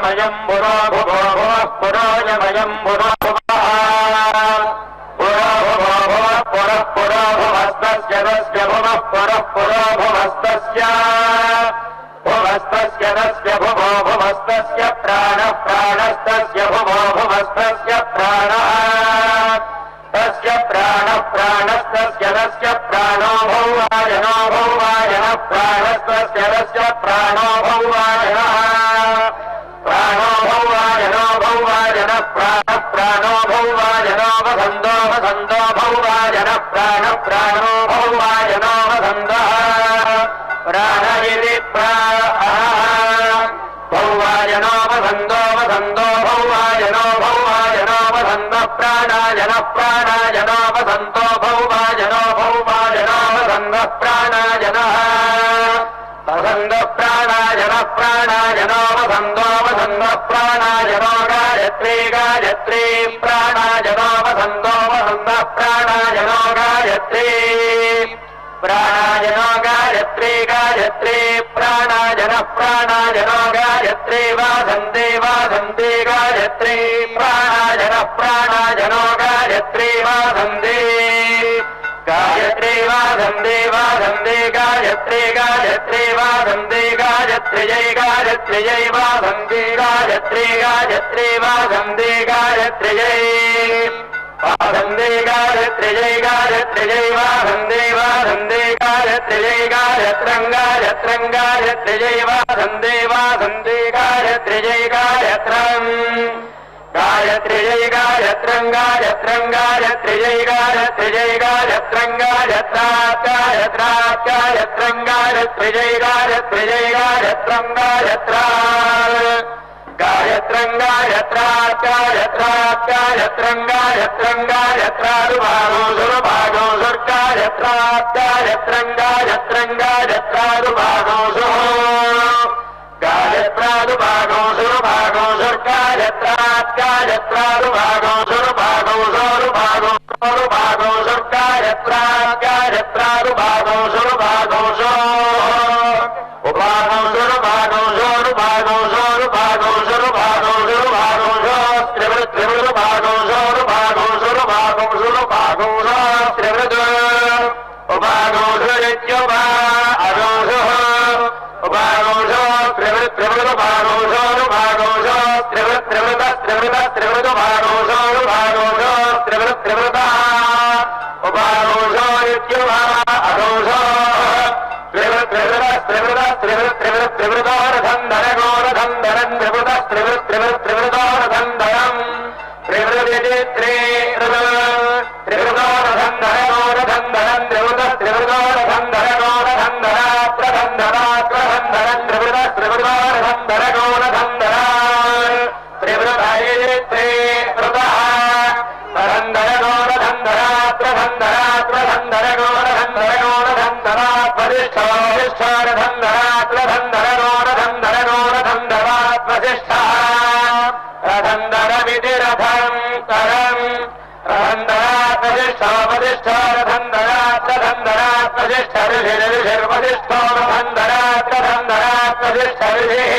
यमयं पुरो भुवो भुवः पुरो यमयं पुरो भुवः पुरो भुवो भुवः पुरः पुरो भुवस्तस्य तस्य भुवः पुरः पुरो भुवस्तस्य भुवस्तस्य तस्य भुवो भुवस्तस्य प्राणः प्राणस्तस्य भुवो भुवस्तस्य प्राणः तस्य प्राणः प्राणस्तस्य तस्य प्राणो भौवायनो भौवायनः प्राणस्तस्य तस्य प्राणो भौवायनः प्राणो भौवायनो भौवायनः प्राणः प्राणो भौवायनो वसन्तो वसन्तो भौवायनः प्राणः प्राणो भौवायनो वसन्तः प्राण इति भौवायनो वसन्तो वसन्तो भौवायनो भौवायनो वसन्तः प्राणायनः प्राणायनो वसन्तो भौवायनो भौवायनो वसन्तः प्राणायनः वसन्तः प्राणायनः प्राणायनो वसन्तो वसन्तः प्राणायनो गायत्री गायत्री प्राणायनो वसन्तो वसन्तः प्राणायनो गायत्री प्राणायनो गायत्री गायत्री प्राणायनः प्राणायनो गायत्री वासन्ते वासन्ते गायत्री प्राणायनः प्राणायनो गायत्री वासन्ते गायत्री वासन्ते वासन्ते गायत्री गायत्री वासन्ते गायत्र्यै गायत्र्यै वासन्ते गायत्री गायत्री वासन्ते गायत्र्यै वासन्ते गायत्र्यै गायत्र्यै वासन्ते वासन्ते गायत्र्यै गायत्रं गायत्रं गायत्र्यै वासन्ते वासन्ते गायत्र्यै गायत्रम् गायत्र्यै गायत्रं गायत्रं गायत्र्यै गायत्र्यै गायत्रं गायत्रात् गायत्रात् गायत्रं गायत्र्यै गायत्र्यै गायत्रं गायत्रात् गायत्रं गायत्रात् गायत्रात् गायत्रं गायत्रं गायत्रादुभागो सुरभागो सुर्गायत्रात् गायत्रं गायत्रं गायत्रादुभागो सुः गायत्रादुभागो सुरभागो सुर्गायत्रात् गायत्रादुभागो सुरभागो सुरभागो सुरभागो सुर्गायत्रात् गायत्रादुभागो सुरभागो उभागो सुरभागो सुरभागो सुरभागो सुरभागो सुरभागो त्रिवृत् त्रिवृभागो सुरभागो सुरभागो सुरभागो त्रिवृत् उभागो सुरित्युभा अगोषः उभागो त्रिवृत् त्रिवृभागो सुरभागो त्रिवृत् त्रिवृत त्रिवृत त्रिवृतभागो सुरभागो त्रिवृत् त्रिवृतः उभागो सुरित्युभा अगोषः त्रिवृत् त्रिवृत त्रिवृत त्रिवृत् त्रिवृत् त्रिवृतोरधन्धरगोरधन्धरम् त्रिवृतः त्रिवृत् त्रिवृत् त्रिवृतोरधन्धरम् त्रिवृदिति त्रिवृतोरधन्धरगोरधन्धरम् त्रिवृतः त्रिवृतोरधन्धरगोरधन्धरा प्रधन्धरात्रधन्धरम् त्रिवृतः त्रिवृतोरधन्धरगोरधन्धरा त्रिवृतः त्रिवृतः प्रधन्धरगोरधन्धरात्रधन्धरात्रधन्धरगोरधन्धरगोरधन्धरा वसिष्ठोधिष्ठारधन्धरात्रधन्धरगोरधन्धरात्वसिष्ठः रधन्धरमिति रथम् तरम् रधन्धरात्वसिष्ठोपदिष्ठारधन्धरात्रधन्धरात्वसिष्ठऋषिर्वसिष्ठो रधन्धरात्रधन्धरात्वसिष्ठऋषिः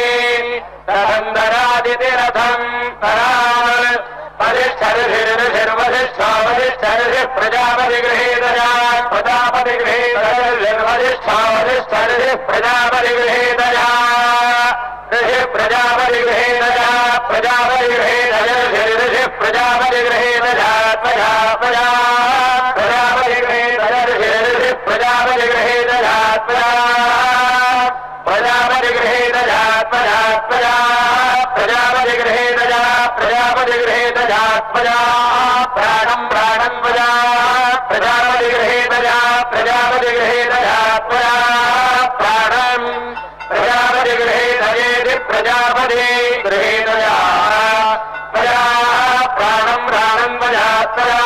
रधन्धरादिति रथम् तराम् वसिष्ठऋषिर्वसिष्ठोपदिष्ठऋषिः प्रजापतिगृहीतजात् प्रजापतिगृहीतऋषिर्वसिष्ठोपदिष्ठऋषिः प्रजापतिगृहीतजात् ऋषिः प्रजापतिगृहीतजात् प्रजापतिगृहीतऋषिः प्रजापतिगृहीतजात् प्रजापतिगृहीतऋषिः प्रजापतिगृहीतजात् प्रजापतिगृहीतजात् प्रजापतिगृहीतजात् प्रजापतिगृहीतजात् प्रजा प्राणं प्राणं प्रजा प्रजापतिगृहीतजात् प्रजापतिगृहीतजात् प्रजा प्राणं प्रजापतिगृहीतयेति प्रजापतिगृहीतजात् प्रजा प्राणं प्राणं प्रजात् प्रजा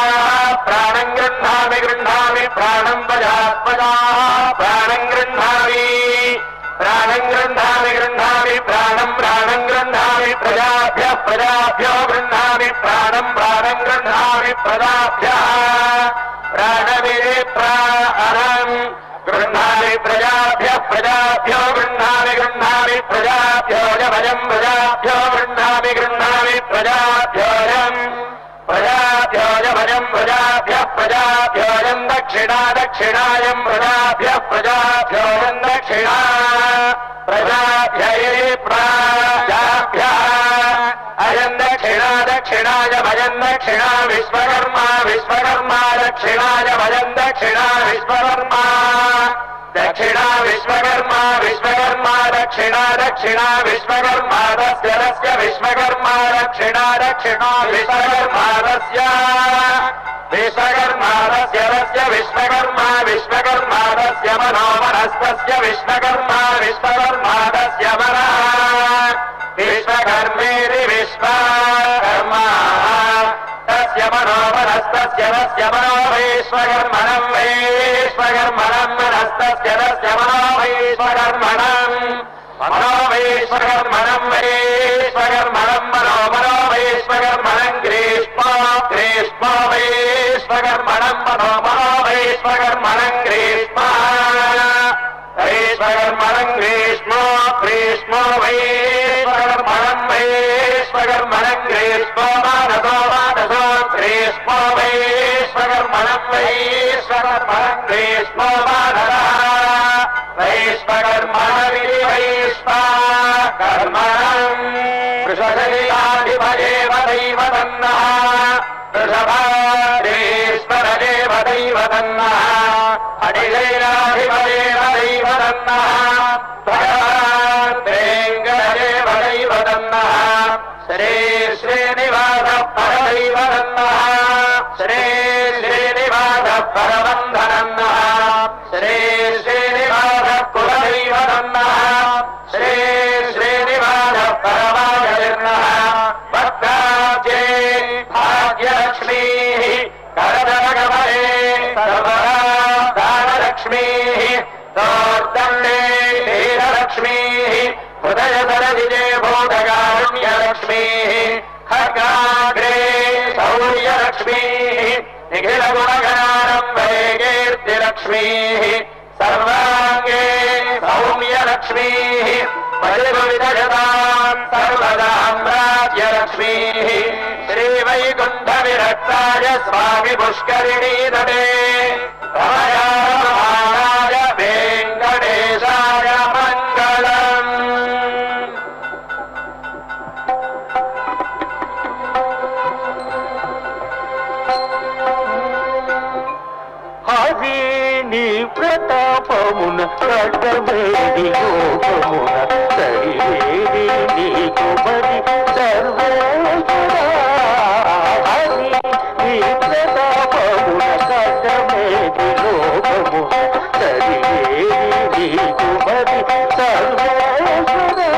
प्राणं गृह्णामि गृह्णामि प्राणं प्रजात् प्रजा प्राणं गृह्णामि प्राणं गृह्णामि गृह्णामि प्राणं प्राणं गृह्णामि प्रजाभ्यः प्रजाभ्यो गृह्णामि प्राणं प्राणं गृह्णामि प्रजाभ्यः प्राणमिति प्राणं गृह्णामि प्रजाभ्यः प्रजाभ्यो गृह्णामि गृह्णामि प्रजाभ्यो भजं प्रजाभ्यो गृह्णामि गृह्णामि प्रजाभ्योऽयम् प्रजाभ्योऽय भजं प्रजाभ्यः प्रजाभ्योऽयम् दक्षिणा दक्षिणायम् प्रजाभ्यः प्रजाभ्योऽयम् दक्षिणा प्रजाभ्यै प्राजाभ्यः अयम् दक्षिणा दक्षिणाय भजन् दक्षिणा विश्वकर्मा विश्वकर्मा दक्षिणाय भजन् दक्षिणा विश्वकर्मा दक्षिणा विश्वकर्मा विश्वकर्मा दक्षिणा दक्षिणा विश्वकर्मा तस्य विश्वकर्मा दक्षिणा दक्षिणा विश्वकर्मा तस्य विश्वकर्मा तस्य विश्वकर्मा विश्वकर्मा तस्य मनो मनस्तस्य विश्वकर्मा विश्वकर्मा तस्य मनः विश्वकर्मेति विश्वकर्मा तस्य मनो मनस्तस्य तस्य मनो विश्वकर्मणम् विश्वकर्मणम् मनस्तस्य तस्य मनो विश्वकर्मणम् मनो विश्वकर्मणम् विश्वकर्मणम् मनो मनो विश्वकर्मणम् ग्रीष्मो ग्रीष्मो विश्वकर्मणम् मनो मनो विश्वकर्मणम् ग्रीष्मः विश्वकर्मणम् ग्रीष्मो ग्रीष्मो विश्वकर्मणम् विश्वकर्मणम् ग्रीष्मो मानसो मानसो ग्रीष्मो विश्वकर्मणम् विश्वकर्मणम् ग्रीष्मो मानसः वैश्वकर्मणमिति वैश्वकर्मणम् वृषशैलाधिपदेव दैवतन्नः वृषभादेश्वरदेव दैवतन्नः अडिशैलाधिपदेव दैवतन्नः भगवान्तेङ्गदेव दैवतन्नः श्री श्रीनिवासः परदैवतन्नः श्री श्रीनिवासः परबन्धनन्नः श्री श्रीनिवासः कुलदैवतन्नः श्री श्रीनिवासः परमाजलिर्नः भक्ताब्जे भाग्यलक्ष्मीः करदलकमले सर्वदा दानलक्ष्मीः दोर्दण्डे वीरलक्ष्मीः हृदयसरसिजे भूतकारुण्यलक्ष्मीः खड्गाग्रे शौर्यलक्ष्मीः निखिलगुणगणारम्भे कीर्तिलक्ष्मीः सर्वाङ्गे सौम्यलक्ष्मीः परिविदयताम् सर्वदाम्राज्यलक्ष्मीः श्रीवैकुण्ठविरक्ताय स्वामि पुष्करिणी तटे रमयाय वेङ्कटेशाय मङ्गलम् నీ ప్రతాపమున కట్టబేడి యోగమున సరివేడి నీకు మరి సర్వేశ్వరా నీ ప్రతాపమున కట్టబేడి యోగమున సరివేడి నీకు మరి సర్వేశ్వరా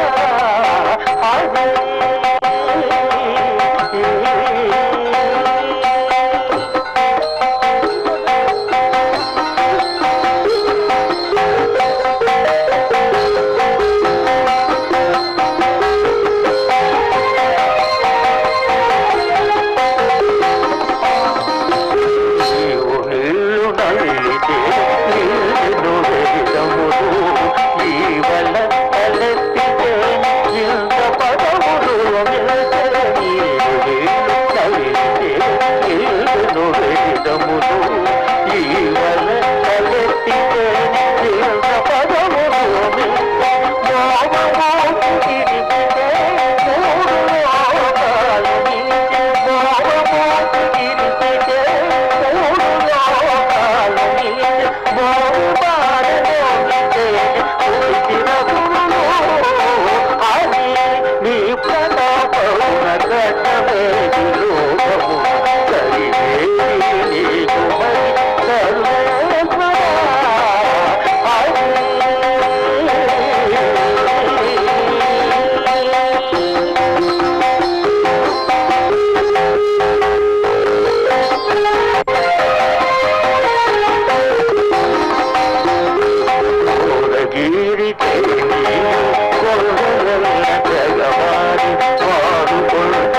జగవారి వారు కొరత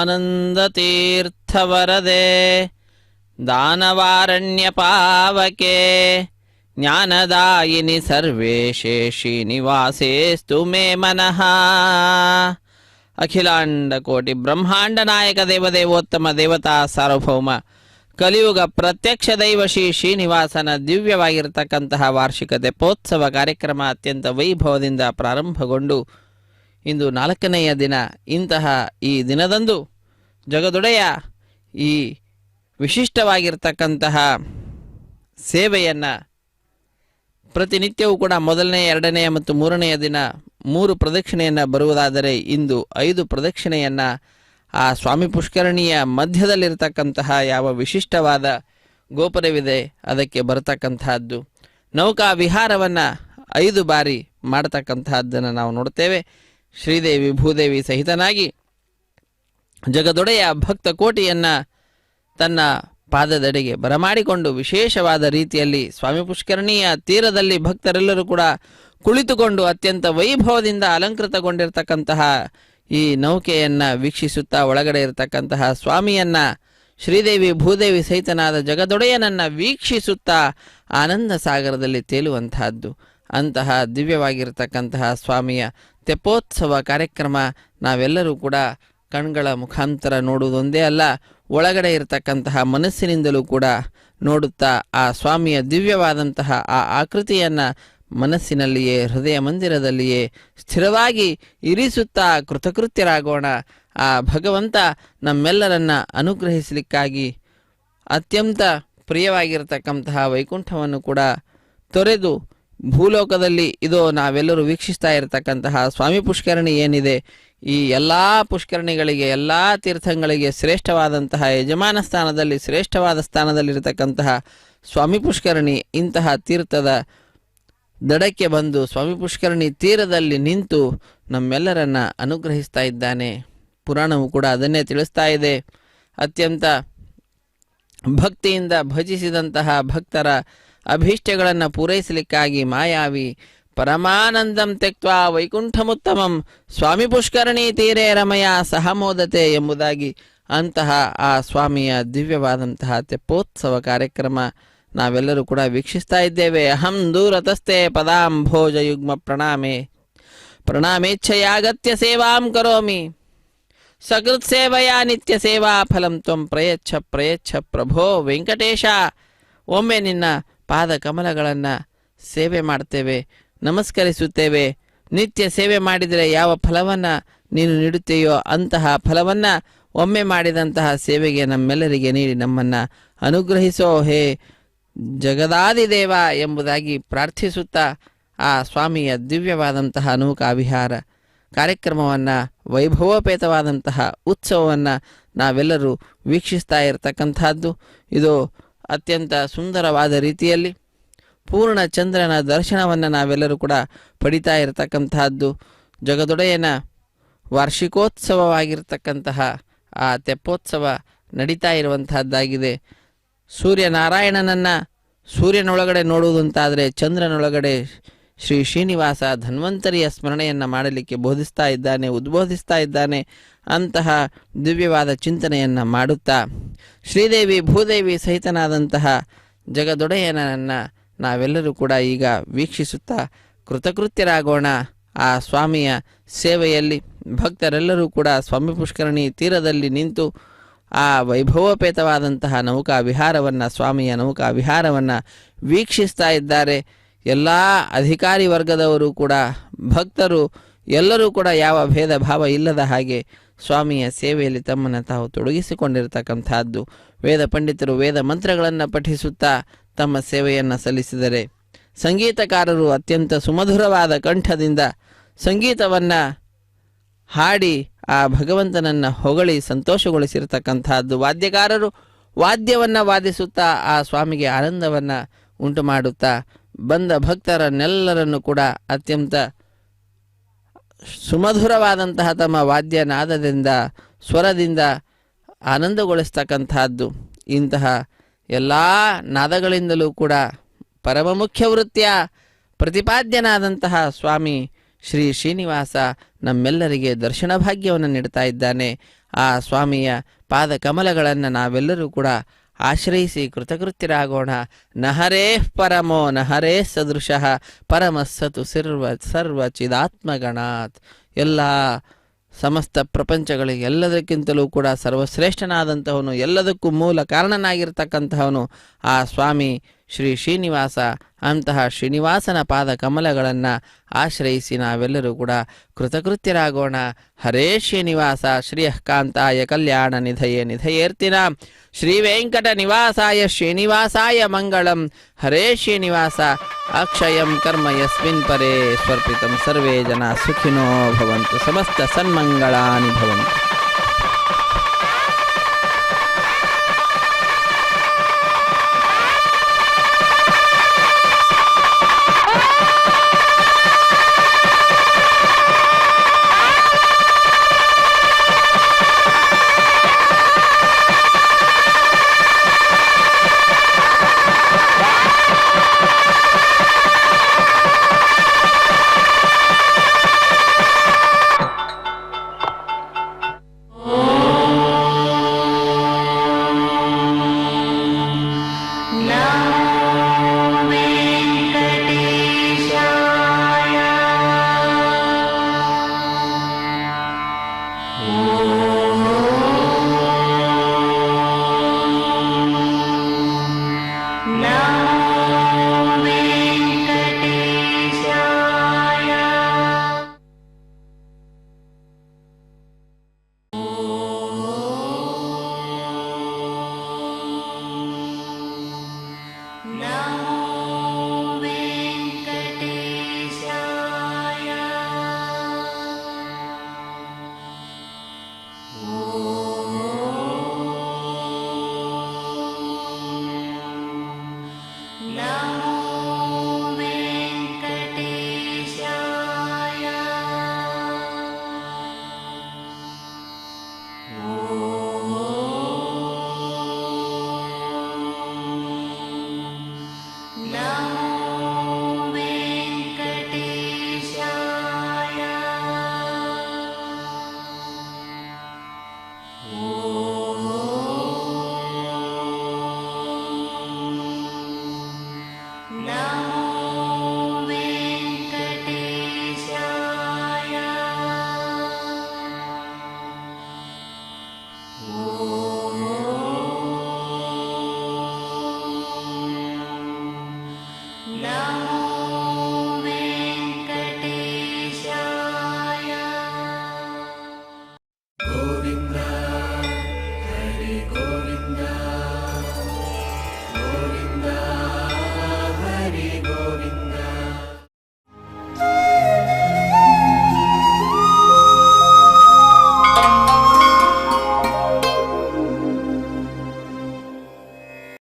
ಆನಂದತೀರ್ಥವರದೆ ದಾನವಾರಣ್ಯ ಪಾವಕೆ ಜ್ಞಾನದಾಯಿನಿ ಸರ್ವೇಶೇ ಶ್ರೀನಿವಾಸೇಸ್ತು ಮೇ ಮನಃ. ಅಖಿಲಾಂಡ ಕೋಟಿ ಬ್ರಹ್ಮಾಂಡ ನಾಯಕ ದೇವದೇವೋತ್ತಮ ದೇವತಾ ಸಾರ್ವಭೌಮ ಕಲಿಯುಗ ಪ್ರತ್ಯಕ್ಷ ದೈವ ಶ್ರೀ ಶ್ರೀನಿವಾಸನ ದಿವ್ಯವಾಗಿರತಕ್ಕಂತಹ ವಾರ್ಷಿಕ ತೆಪ್ಪೋತ್ಸವ ಕಾರ್ಯಕ್ರಮ ಅತ್ಯಂತ ವೈಭವದಿಂದ ಪ್ರಾರಂಭಗೊಂಡು ಇಂದು 4ನೆಯ ದಿನ. ಇಂತಹ ಈ ದಿನದಂದು ಜಗದೊಡೆಯ ಈ ವಿಶಿಷ್ಟವಾಗಿರ್ತಕ್ಕಂತಹ ಸೇವೆಯನ್ನು ಪ್ರತಿನಿತ್ಯವೂ ಕೂಡ 1ನೇ 2ನೇ ಮತ್ತು 3ನೆಯ ದಿನ 3 ಪ್ರದಕ್ಷಿಣೆಯನ್ನು ಬರುವುದಾದರೆ ಇಂದು 5 ಪ್ರದಕ್ಷಿಣೆಯನ್ನು ಆ ಸ್ವಾಮಿ ಪುಷ್ಕರಣಿಯ ಮಧ್ಯದಲ್ಲಿರ್ತಕ್ಕಂತಹ ಯಾವ ವಿಶಿಷ್ಟವಾದ ಗೋಪುರವಿದೆ ಅದಕ್ಕೆ ಬರತಕ್ಕಂತಹದ್ದು. ನೌಕಾ ವಿಹಾರವನ್ನು 5 ಬಾರಿ ಮಾಡತಕ್ಕಂತಹದ್ದನ್ನು ನಾವು ನೋಡ್ತೇವೆ. ಶ್ರೀದೇವಿ ಭೂದೇವಿ ಸಹಿತನಾಗಿ ಜಗದೊಡೆಯ ಭಕ್ತ ಕೋಟಿಯನ್ನು ತನ್ನ ಪಾದದಡೆಗೆ ಬರಮಾಡಿಕೊಂಡು ವಿಶೇಷವಾದ ರೀತಿಯಲ್ಲಿ ಸ್ವಾಮಿ ಪುಷ್ಕರಣಿಯ ತೀರದಲ್ಲಿ ಭಕ್ತರೆಲ್ಲರೂ ಕೂಡ ಕುಳಿತುಕೊಂಡು ಅತ್ಯಂತ ವೈಭವದಿಂದ ಅಲಂಕೃತಗೊಂಡಿರ್ತಕ್ಕಂತಹ ಈ ನೌಕೆಯನ್ನು ವೀಕ್ಷಿಸುತ್ತಾ ಒಳಗಡೆ ಇರತಕ್ಕಂತಹ ಸ್ವಾಮಿಯನ್ನು ಶ್ರೀದೇವಿ ಭೂದೇವಿ ಸಹಿತನಾದ ಜಗದೊಡೆಯನನ್ನು ವೀಕ್ಷಿಸುತ್ತಾ ಆನಂದ ಸಾಗರದಲ್ಲಿ ತೇಲುವಂತಹದ್ದು. ಅಂತಹ ದಿವ್ಯವಾಗಿರತಕ್ಕಂತಹ ಸ್ವಾಮಿಯ ತೆಪ್ಪೋತ್ಸವ ಕಾರ್ಯಕ್ರಮ ನಾವೆಲ್ಲರೂ ಕೂಡ ಕಣ್ಗಳ ಮುಖಾಂತರ ನೋಡುವುದೊಂದೇ ಅಲ್ಲ, ಒಳಗಡೆ ಇರತಕ್ಕಂತಹ ಮನಸ್ಸಿನಿಂದಲೂ ಕೂಡ ನೋಡುತ್ತಾ ಆ ಸ್ವಾಮಿಯ ದಿವ್ಯವಾದಂತಹ ಆ ಆಕೃತಿಯನ್ನು ಮನಸ್ಸಿನಲ್ಲಿಯೇ ಹೃದಯ ಮಂದಿರದಲ್ಲಿಯೇ ಸ್ಥಿರವಾಗಿ ಇರಿಸುತ್ತಾ ಕೃತಕೃತ್ಯರಾಗೋಣ. ಆ ಭಗವಂತ ನಮ್ಮೆಲ್ಲರನ್ನ ಅನುಗ್ರಹಿಸಲಿಕ್ಕಾಗಿ ಅತ್ಯಂತ ಪ್ರಿಯವಾಗಿರತಕ್ಕಂತಹ ವೈಕುಂಠವನ್ನು ಕೂಡ ತೊರೆದು ಭೂಲೋಕದಲ್ಲಿ ಇದೋ ನಾವೆಲ್ಲರೂ ವೀಕ್ಷಿಸ್ತಾ ಇರತಕ್ಕಂತಹ ಸ್ವಾಮಿ ಪುಷ್ಕರಣಿ ಏನಿದೆ, ಈ ಎಲ್ಲ ಪುಷ್ಕರಣಿಗಳಿಗೆ ಎಲ್ಲ ತೀರ್ಥಗಳಿಗೆ ಶ್ರೇಷ್ಠವಾದಂತಹ ಯಜಮಾನ ಸ್ಥಾನದಲ್ಲಿ ಶ್ರೇಷ್ಠವಾದ ಸ್ಥಾನದಲ್ಲಿರತಕ್ಕಂತಹ ಸ್ವಾಮಿ ಪುಷ್ಕರಣಿ ಇಂತಹ ತೀರ್ಥದ ದಡಕ್ಕೆ ಬಂದು ಸ್ವಾಮಿ ಪುಷ್ಕರಣಿ ತೀರದಲ್ಲಿ ನಿಂತು ನಮ್ಮೆಲ್ಲರನ್ನ ಅನುಗ್ರಹಿಸ್ತಾ ಇದ್ದಾನೆ. ಪುರಾಣವು ಕೂಡ ಅದನ್ನೇ ತಿಳಿಸ್ತಾ ಇದೆ. ಅತ್ಯಂತ ಭಕ್ತಿಯಿಂದ ಭಜಿಸಿದಂತಹ ಭಕ್ತರ ಅಭೀಷ್ಟಗಳನ್ನು ಪೂರೈಸಲಿಕ್ಕಾಗಿ ಮಾಯಾವಿ ಪರಮಾನಂದಂ ತ್ಯಕ್ತ್ವಾ ವೈಕುಂಠಮುತ್ತಮಂ ಸ್ವಾಮಿ ಪುಷ್ಕರಣಿ ತೀರೆ ರಮಯ ಸಹಮೋದತೆ ಎಂಬುದಾಗಿ ಅಂತಹ ಆ ಸ್ವಾಮಿಯ ದಿವ್ಯವಾದಂತಹ ತೆಪ್ಪೋತ್ಸವ ಕಾರ್ಯಕ್ರಮ ನಾವೆಲ್ಲರೂ ಕೂಡ ವೀಕ್ಷಿಸ್ತಾ ಇದ್ದೇವೆ. ಅಹಂ ದೂರತಸ್ಥೆ ಪದಾಂಭೋಜ ಯುಗ್ಮ ಪ್ರಣಾಮೇಚ್ಛಯಾಗತ್ಯ ಸೇವಾಂ ಕರೋಮಿ ಸಕೃತ್ ಸೇವೆಯ ನಿತ್ಯ ಸೇವಾ ಫಲಂ ತ್ವಂ ಪ್ರಯಚ್ಛ ಪ್ರಯಚ್ಛ ಪ್ರಭೋ ವೆಂಕಟೇಶ. ಒಮ್ಮೆ ನಿನ್ನ ಪಾದ ಕಮಲಗಳನ್ನು ಸೇವೆ ಮಾಡ್ತೇವೆ, ನಮಸ್ಕರಿಸುತ್ತೇವೆ. ನಿತ್ಯ ಸೇವೆ ಮಾಡಿದರೆ ಯಾವ ಫಲವನ್ನು ನೀನು ನೀಡುತ್ತೆಯೋ ಅಂತಹ ಫಲವನ್ನು ಒಮ್ಮೆ ಮಾಡಿದಂತಹ ಸೇವೆಗೆ ನಮ್ಮೆಲ್ಲರಿಗೆ ನೀಡಿ ನಮ್ಮನ್ನು ಅನುಗ್ರಹಿಸೋ ಹೇ ಜಗದಾದಿದೇವ ಎಂಬುದಾಗಿ ಪ್ರಾರ್ಥಿಸುತ್ತಾ ಆ ಸ್ವಾಮಿಯ ದಿವ್ಯವಾದಂತಹ ನೌಕಾ ವಿಹಾರ ಕಾರ್ಯಕ್ರಮವನ್ನು ವೈಭವೋಪೇತವಾದಂತಹ ಉತ್ಸವವನ್ನು ನಾವೆಲ್ಲರೂ ವೀಕ್ಷಿಸ್ತಾ ಇರತಕ್ಕಂಥದ್ದು. ಇದು ಅತ್ಯಂತ ಸುಂದರವಾದ ರೀತಿಯಲ್ಲಿ ಪೂರ್ಣ ಚಂದ್ರನ ದರ್ಶನವನ್ನು ನಾವೆಲ್ಲರೂ ಕೂಡ ಪಡಿತಾ ಇರತಕ್ಕಂತಹದ್ದು. ಜಗದೊಡೆಯನ ವಾರ್ಷಿಕೋತ್ಸವವಾಗಿರ್ತಕ್ಕಂತಹ ಆ ತೆಪ್ಪೋತ್ಸವ ನಡೀತಾ ಇರುವಂತಹದ್ದಾಗಿದೆ. ಸೂರ್ಯನಾರಾಯಣನನ್ನು ಸೂರ್ಯನೊಳಗಡೆ ನೋಡುವುದಂತಾದರೆ ಚಂದ್ರನೊಳಗಡೆ ಶ್ರೀ ಶ್ರೀನಿವಾಸ ಧನ್ವಂತರಿಯ ಸ್ಮರಣೆಯನ್ನು ಮಾಡಲಿಕ್ಕೆ ಉದ್ಬೋಧಿಸ್ತಾ ಇದ್ದಾನೆ. ಅಂತಹ ದಿವ್ಯವಾದ ಚಿಂತನೆಯನ್ನು ಮಾಡುತ್ತಾ ಶ್ರೀದೇವಿ ಭೂದೇವಿ ಸಹಿತನಾದಂತಹ ಜಗದೊಡೆಯನನ್ನು ನಾವೆಲ್ಲರೂ ಕೂಡ ಈಗ ವೀಕ್ಷಿಸುತ್ತಾ ಕೃತಕೃತ್ಯರಾಗೋಣ. ಆ ಸ್ವಾಮಿಯ ಸೇವೆಯಲ್ಲಿ ಭಕ್ತರೆಲ್ಲರೂ ಕೂಡ ಸ್ವಾಮಿ ಪುಷ್ಕರಣಿ ತೀರದಲ್ಲಿ ನಿಂತು ಆ ವೈಭವೋಪೇತವಾದಂತಹ ನೌಕಾ ವಿಹಾರವನ್ನು ಸ್ವಾಮಿಯ ನೌಕಾ ವಿಹಾರವನ್ನು ವೀಕ್ಷಿಸ್ತಾ ಇದ್ದಾರೆ. ಎಲ್ಲ ಅಧಿಕಾರಿ ವರ್ಗದವರು ಕೂಡ ಭಕ್ತರು ಎಲ್ಲರೂ ಕೂಡ ಯಾವ ಭೇದ ಭಾವ ಇಲ್ಲದ ಹಾಗೆ ಸ್ವಾಮಿಯ ಸೇವೆಯಲ್ಲಿ ತಮ್ಮನ್ನು ತಾವು ತೊಡಗಿಸಿಕೊಂಡಿರತಕ್ಕಂಥದ್ದು. ವೇದ ಪಂಡಿತರು ವೇದ ಮಂತ್ರಗಳನ್ನು ಪಠಿಸುತ್ತಾ ತಮ್ಮ ಸೇವೆಯನ್ನು ಸಲ್ಲಿಸಿದರೆ, ಸಂಗೀತಕಾರರು ಅತ್ಯಂತ ಸುಮಧುರವಾದ ಕಂಠದಿಂದ ಸಂಗೀತವನ್ನು ಹಾಡಿ ಆ ಭಗವಂತನನ್ನು ಹೊಗಳಿ ಸಂತೋಷಗೊಳಿಸಿರತಕ್ಕಂಥದ್ದು. ವಾದ್ಯಕಾರರು ವಾದ್ಯವನ್ನು ವಾದಿಸುತ್ತಾ ಆ ಸ್ವಾಮಿಗೆ ಆನಂದವನ್ನು ಉಂಟು ಮಾಡುತ್ತಾ ಬಂದ ಭಕ್ತರನ್ನೆಲ್ಲರನ್ನು ಕೂಡ ಅತ್ಯಂತ ಸುಮಧುರವಾದಂತಹ ತಮ್ಮ ವಾದ್ಯನಾದದಿಂದ ಸ್ವರದಿಂದ ಆನಂದಗೊಳಿಸ್ತಕ್ಕಂಥದ್ದು. ಇಂತಹ ಎಲ್ಲ ನಾದಗಳಿಂದಲೂ ಕೂಡ ಪರಮ ಮುಖ್ಯ ವೃತ್ತಿಯ ಪ್ರತಿಪಾದ್ಯನಾದಂತಹ ಸ್ವಾಮಿ ಶ್ರೀ ಶ್ರೀನಿವಾಸ ನಮ್ಮೆಲ್ಲರಿಗೆ ದರ್ಶನ ಭಾಗ್ಯವನ್ನು ನೀಡ್ತಾ ಇದ್ದಾನೆ. ಆ ಸ್ವಾಮಿಯ ಪಾದ ಕಮಲಗಳನ್ನು ನಾವೆಲ್ಲರೂ ಕೂಡ ಆಶ್ರಯಿಸಿ ಕೃತಕೃತ್ಯರಾಗೋಣ. ನಹರೇ ಪರಮೋ ನಹರೇ ಸದೃಶಃ ಪರಮಸ್ಸತು ಸರ್ವಚಿದಾತ್ಮಗಣಾತ್. ಎಲ್ಲ ಸಮಸ್ತ ಪ್ರಪಂಚಗಳಿಗೆ ಎಲ್ಲದಕ್ಕಿಂತಲೂ ಕೂಡ ಸರ್ವಶ್ರೇಷ್ಠನಾದಂತಹವನು, ಎಲ್ಲದಕ್ಕೂ ಮೂಲ ಕಾರಣನಾಗಿರ್ತಕ್ಕಂತಹವನು ಆ ಸ್ವಾಮಿ ಶ್ರೀ ಶ್ರೀನಿವಾಸ. ಅಂತಹ ಶ್ರೀನಿವಾಸನ ಪಾದ ಕಮಲಗಳನ್ನು ಆಶ್ರಯಿಸಿ ನಾವೆಲ್ಲರೂ ಕೂಡ ಕೃತಕೃತ್ಯರಾಗೋಣ. ಹರೇ ಶ್ರೀನಿವಾಸ ಶ್ರೀಯಃಕಾಂತಾಯ ಕಲ್ಯಾಣ ನಿಧಯೇ ನಿಧಯೇರ್ತಿನ ಶ್ರೀ ವೆಂಕಟ ನಿವಾಸಾಯ ಶ್ರೀನಿವಾಸಾಯ ಮಂಗಳಂ. ಹರೇ ಶ್ರೀನಿವಾಸ ಅಕ್ಷಯಂ ಕರ್ಮ ಯಸ್ಮಿನ್ ಪರೇ ಸ್ವರ್ಪಿತಂ ಸರ್ವೇ ಜನ ಸುಖಿನೋ ಭವಂತು. ಸಮಸ್ತ ಸನ್ಮಂಗಳಾನಿ ಭವಂತು.